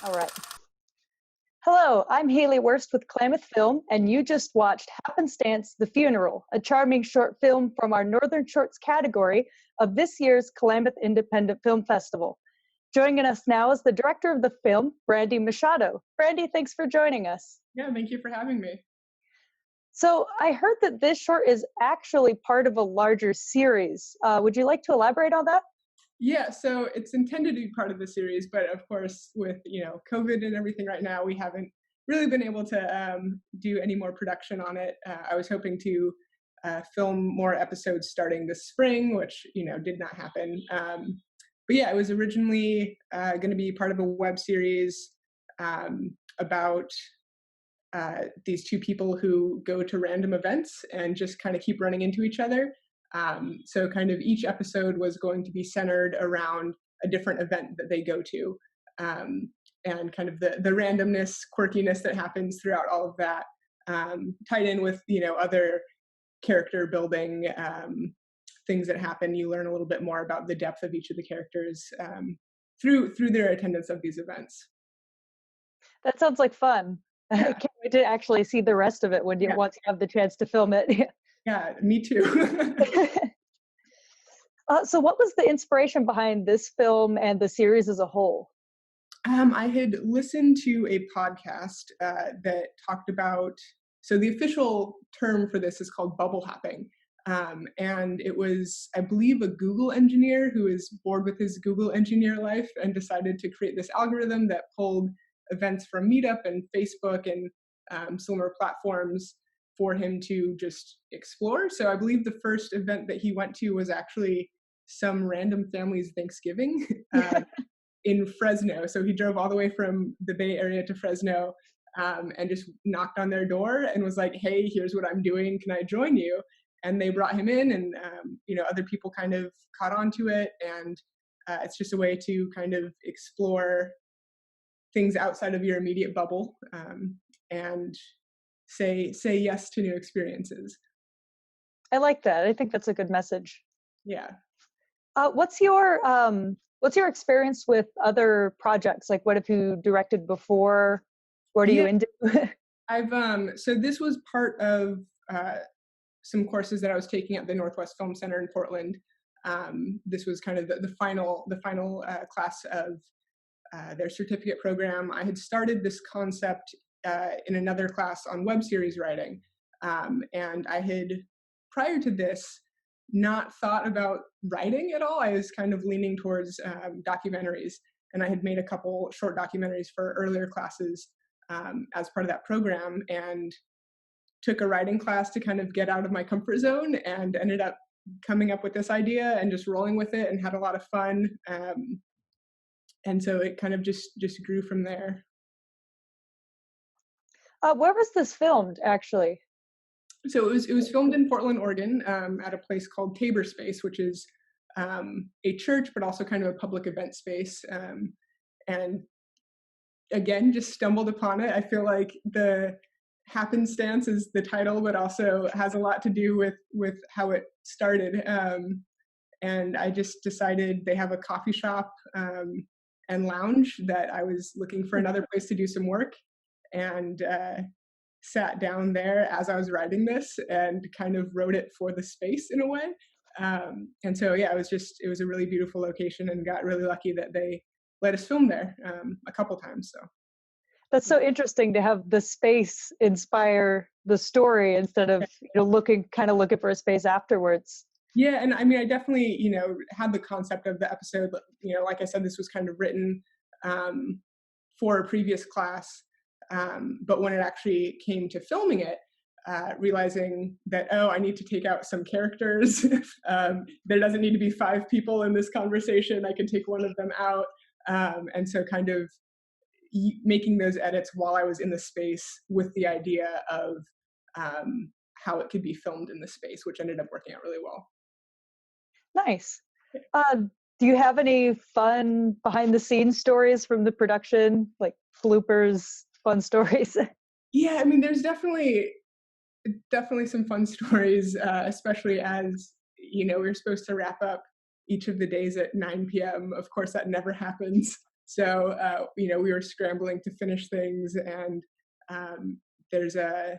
All right. Hello, I'm Haley Wurst with Klamath Film, and you just watched Happenstance, The Funeral, a charming short film from our Northern Shorts category of this year's Klamath Independent Film Festival. Joining us now is the director of the film, Brandy Machado. Brandy, thanks for joining us. Yeah, thank you for having me. So I heard that this short is actually part of a larger series. Would you like to elaborate on that? Yeah, so it's intended to be part of the series, but of course, with COVID and everything right now, we haven't really been able to do any more production on it. I was hoping to film more episodes starting this spring, which did not happen. But yeah, it was originally going to be part of a web series about these two people who go to random events and just kind of keep running into each other. So kind of each episode was going to be centered around a different event that they go to, and kind of the randomness, quirkiness that happens throughout all of that, tied in with other character building things that happen. You learn a little bit more about the depth of each of the characters through their attendance of these events. That sounds like fun. I Yeah, can't wait to actually see the rest of it once you have the chance to film it. yeah, me too. So what was the inspiration behind this film and the series as a whole? I had listened to a podcast that talked about, so the official term for this is called bubble hopping. And it was, I believe, a Google engineer who is bored with his Google engineer life and decided to create this algorithm that pulled events from Meetup and Facebook and similar platforms for him to just explore. So I believe the first event that he went to was actually some random family's Thanksgiving in Fresno. So he drove all the way from the Bay Area to Fresno and just knocked on their door and was like, "Hey, here's what I'm doing. Can I join you?" And they brought him in, and other people kind of caught on to it. And it's just a way to kind of explore things outside of your immediate bubble and say yes to new experiences. I like that. I think that's a good message. Yeah. What's your experience with other projects? Like, what have you directed before? What are you Yeah, into? I've so this was part of some courses that I was taking at the Northwest Film Center in Portland. This was kind of the final class of their certificate program. I had started this concept in another class on web series writing, and I had, prior to this, not thought about writing at all. I was kind of leaning towards documentaries, and I had made a couple short documentaries for earlier classes as part of that program, and took a writing class to kind of get out of my comfort zone, and ended up coming up with this idea and just rolling with it, and had a lot of fun. And so it kind of just grew from there. Where was this filmed, actually? So it was filmed in Portland, Oregon, at a place called Tabor Space, which is a church, but also kind of a public event space. And again, just stumbled upon it. I feel like the Happenstance is the title, but also has a lot to do with how it started. And I just decided they have a coffee shop and lounge that I was looking for another place to do some work, and sat down there as I was writing this and kind of wrote it for the space in a way. And so, yeah, it was a really beautiful location, and got really lucky that they let us film there a couple times. So That's so interesting to have the space inspire the story instead of looking for a space afterwards. yeah, and I mean, I definitely had the concept of the episode. Like I said, this was kind of written for a previous class, but when it actually came to filming it, realizing that, oh, I need to take out some characters. There doesn't need to be 5 people in this conversation. I can take one of them out. And so kind of making those edits while I was in the space with the idea of how it could be filmed in the space, which ended up working out really well. Nice. Do you have any fun behind the scenes stories from the production, like bloopers, fun stories? Yeah, I mean, there's definitely some fun stories, especially as we were supposed to wrap up each of the days at 9 p.m. Of course, that never happens. So, we were scrambling to finish things, and there's a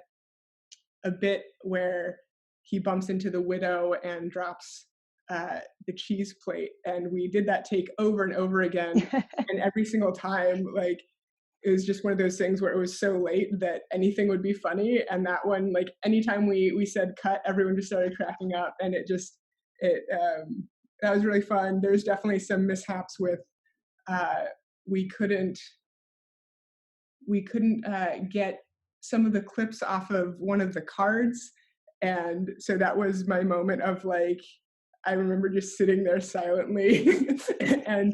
bit where he bumps into the widow and drops the cheese plate, and we did that take over and over again, and every single time, like, it was just one of those things where it was so late that anything would be funny, and that one, like, anytime we said cut, everyone just started cracking up, and that was really fun. There's definitely some mishaps with uh, we couldn't get some of the clips off of one of the cards, and so that was my moment of, like, I remember just sitting there silently, and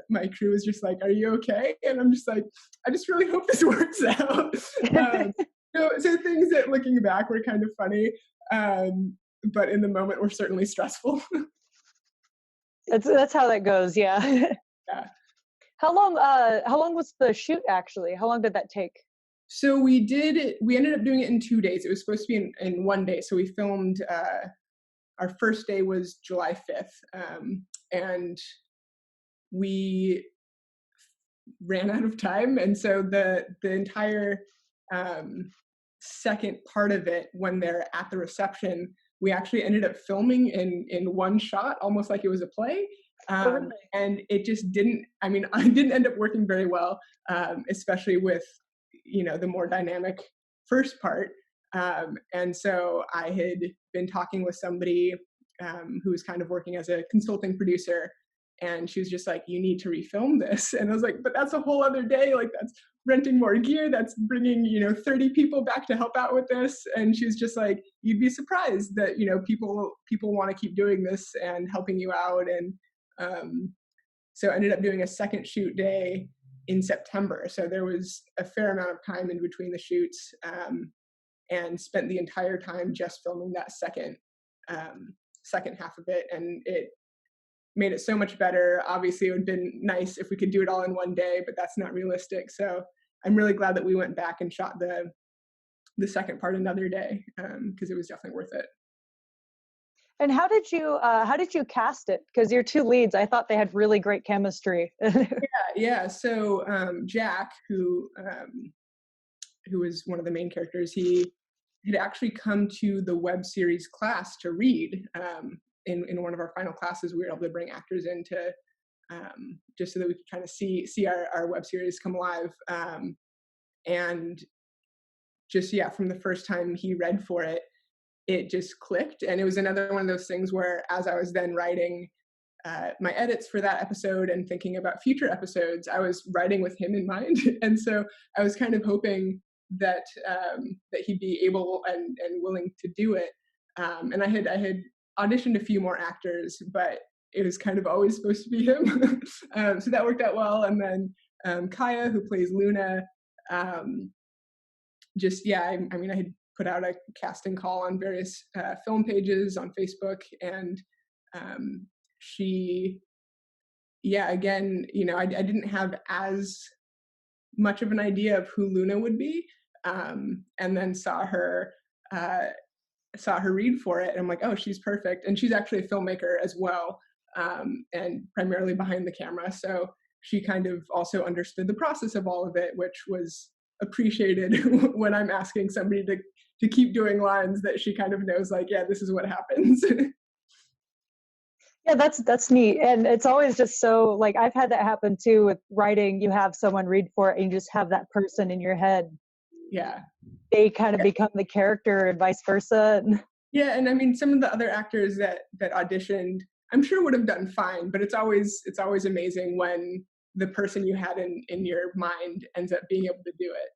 my crew was just like, "Are you okay?" And I'm just like, "I just really hope this works out." So things that, looking back, were kind of funny, but in the moment were certainly stressful. That's how that goes. Yeah. Yeah. How long was the shoot actually? How long did that take? So we ended up doing it in 2 days. It was supposed to be in one day. So we filmed, our first day was July 5th. And we ran out of time. And so the entire second part of it, when they're at the reception, we actually ended up filming in one shot, almost like it was a play. Really? And it just didn't, I mean, I didn't end up working very well, especially with, the more dynamic first part. And so I had been talking with somebody who was kind of working as a consulting producer, and she was just like, "You need to refilm this." And I was like, "But that's a whole other day. Like, that's renting more gear. That's bringing, 30 people back to help out with this." And she's just like, "You'd be surprised that, people want to keep doing this and helping you out." And so I ended up doing a second shoot day in September. So there was a fair amount of time in between the shoots, and spent the entire time just filming that second half of it. And it made it so much better. Obviously, it would have been nice if we could do it all in one day, but that's not realistic. So I'm really glad that we went back and shot the second part another day, because it was definitely worth it. And how did you cast it? Because your two leads, I thought they had really great chemistry. Yeah. So Jack, who was one of the main characters, he had actually come to the web series class to read. In one of our final classes, we were able to bring actors in to just so that we could kind of see our web series come alive. And just, yeah, from the first time he read for it, it just clicked. And it was another one of those things where, as I was then writing my edits for that episode and thinking about future episodes, I was writing with him in mind. And so I was kind of hoping that he'd be able and willing to do it. And I had auditioned a few more actors, but it was kind of always supposed to be him. So that worked out well. And then Kaya, who plays Luna, I had put out a casting call on various film pages on Facebook, and she, again, I didn't have as much of an idea of who Luna would be, and then saw her read for it, and I'm like, oh, she's perfect. And she's actually a filmmaker as well, and primarily behind the camera, so she kind of also understood the process of all of it, which was appreciated when I'm asking somebody to keep doing lines that she kind of knows, like, yeah, this is what happens. Yeah, that's neat. And it's always just so, like, I've had that happen too with writing. You have someone read for it and you just have that person in your head. Yeah. They kind of become the character and vice versa. Yeah, and I mean, some of the other actors that auditioned, I'm sure would have done fine, but it's always amazing when the person you had in your mind ends up being able to do it.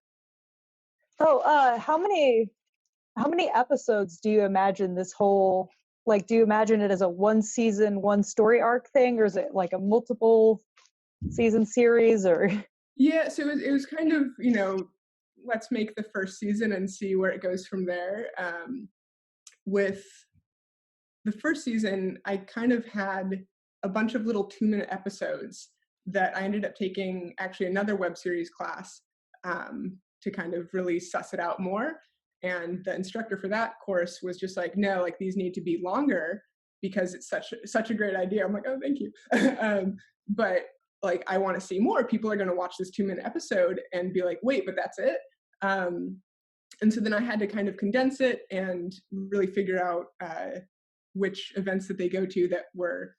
Oh, how many episodes do you imagine this whole, like, do you imagine it as a one season, one story arc thing, or is it like a multiple season series, or? Yeah, so it was kind of, let's make the first season and see where it goes from there. With the first season, I kind of had a bunch of little 2-minute episodes that I ended up taking actually another web series class to kind of really suss it out more. And the instructor for that course was just like, no, like, these need to be longer because it's such a great idea. I'm like, oh, thank you. But like, I want to see more. People are going to watch this 2-minute episode and be like, wait, but that's it. And so then I had to kind of condense it and really figure out which events that they go to that were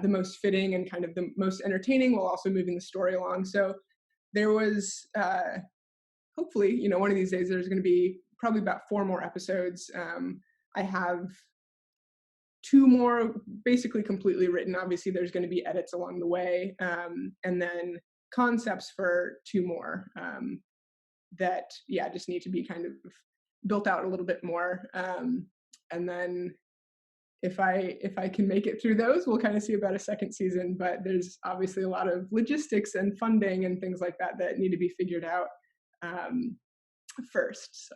the most fitting and kind of the most entertaining, while also moving the story along. So there was, hopefully, one of these days there's going to be probably about 4 more episodes. I have 2 more basically completely written. Obviously, there's going to be edits along the way, and then concepts for 2 more that, just need to be kind of built out a little bit more. And then if I can make it through those, we'll kind of see about a second season. But there's obviously a lot of logistics and funding and things like that that need to be figured out first. So.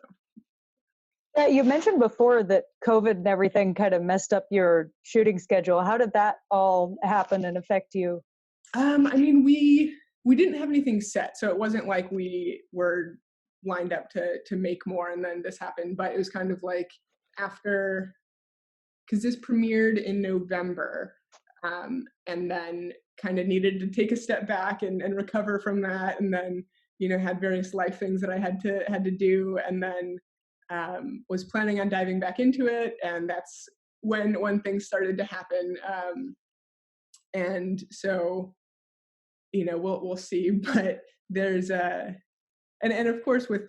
Yeah, you mentioned before that COVID and everything kind of messed up your shooting schedule. How did that all happen and affect you? I mean, we didn't have anything set, so it wasn't like we were lined up to make more and then this happened. But it was kind of like after, because this premiered in November, and then kind of needed to take a step back and recover from that, and then had various life things that I had to do, and then was planning on diving back into it, and that's when things started to happen. And so, we'll see. But there's and of course with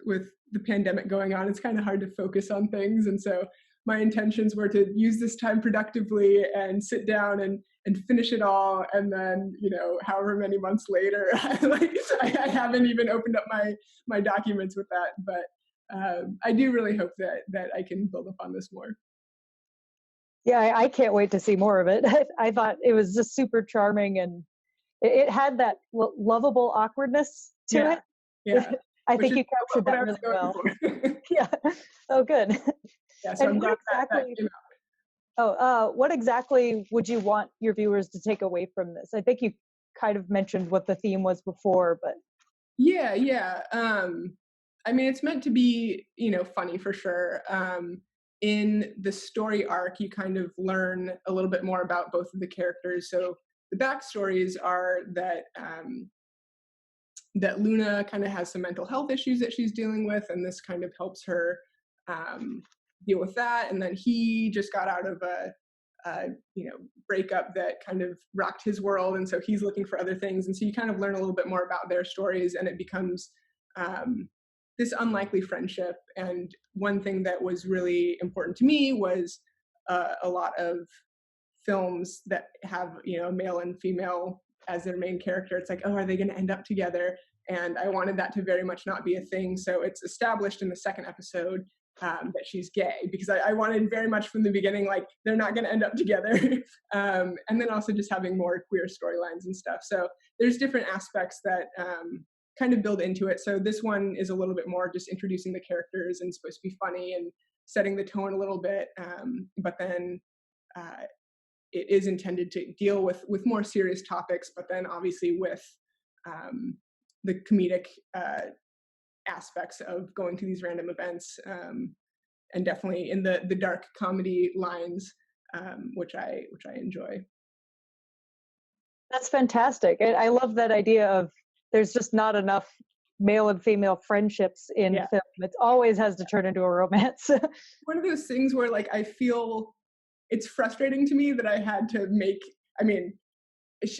the pandemic going on, it's kind of hard to focus on things. And so my intentions were to use this time productively and sit down and finish it all. And then, however many months later, I haven't even opened up my documents with that. But I do really hope that I can build up on this more. Yeah, I can't wait to see more of it. I thought it was just super charming, and it had that lovable awkwardness to it. Yeah. I think you captured that really well. Yeah. Oh, good. Yeah, so I'm glad that came out. What exactly would you want your viewers to take away from this? I think you kind of mentioned what the theme was before, but. Yeah. I mean, it's meant to be, funny for sure. In the story arc, you kind of learn a little bit more about both of the characters. So the backstories are that that Luna kind of has some mental health issues that she's dealing with, and this kind of helps her deal with that. And then he just got out of a breakup that kind of rocked his world, and so he's looking for other things. And so you kind of learn a little bit more about their stories, and it becomes this unlikely friendship. And one thing that was really important to me was a lot of films that have male and female as their main character. It's like, oh, are they going to end up together? And I wanted that to very much not be a thing. So it's established in the second episode that she's gay, because I wanted very much from the beginning, like, they're not going to end up together. And then also just having more queer storylines and stuff. So there's different aspects that kind of build into it. So this one is a little bit more just introducing the characters and supposed to be funny and setting the tone a little bit. But then it is intended to deal with more serious topics, but then obviously with the comedic aspects of going to these random events, and definitely in the dark comedy lines, which I enjoy. That's fantastic. I love that idea of there's just not enough male and female friendships in film. It always has to turn into a romance. One of those things where, like, I feel it's frustrating to me that I had to make, I mean,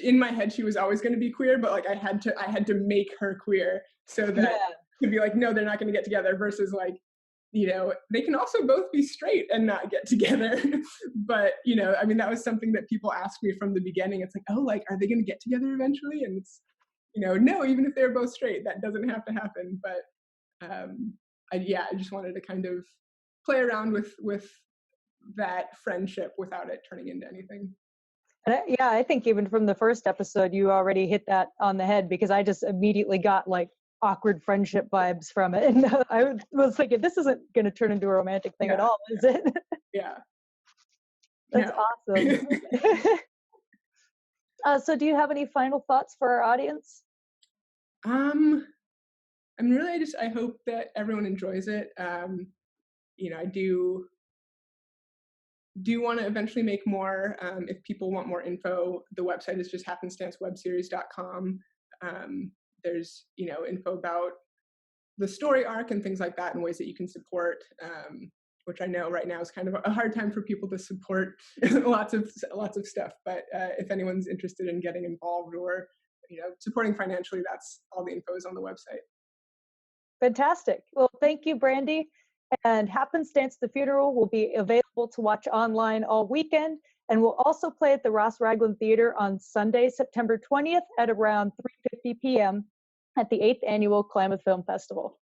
in my head she was always going to be queer, but like I had to make her queer so that to be like, no, they're not going to get together, versus like, they can also both be straight and not get together. But I mean, that was something that people asked me from the beginning. It's like, oh, like, are they going to get together eventually? And it's no, even if they're both straight, that doesn't have to happen. But I just wanted to kind of play around with that friendship without it turning into anything. I think even from the first episode, you already hit that on the head, because I just immediately got like awkward friendship vibes from it. And I was thinking, this isn't going to turn into a romantic thing at all, is it? Yeah. That's awesome. So do you have any final thoughts for our audience? I mean, really, I hope that everyone enjoys it. I do do want to eventually make more. If people want more info, the website is just happenstancewebseries.com. There's, info about the story arc and things like that, and ways that you can support, which I know right now is kind of a hard time for people to support lots of stuff. But if anyone's interested in getting involved or supporting financially, that's all the info is on the website. Fantastic. Well, thank you, Brandy. And Happenstance the Funeral will be available to watch online all weekend, and will also play at the Ross Raglan Theater on Sunday, September 20th at around 3:50 p.m. at the 8th Annual Klamath Film Festival.